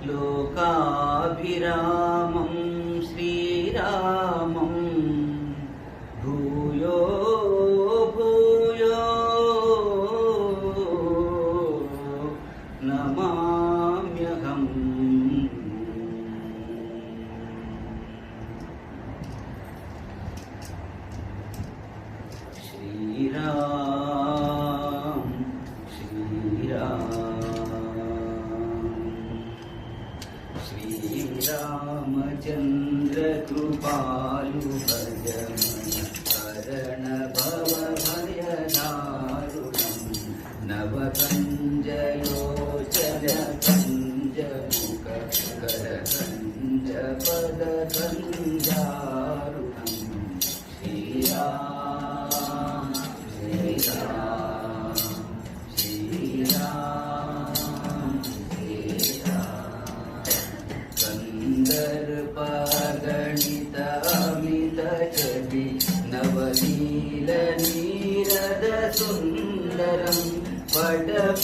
लोकाभिरामं श्रीरामं भूयो भूयो नमाम्यहम्। श्रीराम श्रीरामचन्द्र कृपालु भजमन करण भव भयदारुणं नवकञ्जलोचन कञ्जमुख करकञ्ज पदकञ्जारुणं श्रीराम श्रीराम श्रीराम कंदर्पगणित अमित जपि नवनील नीरद सुंदरं वटपीतमानवुदडि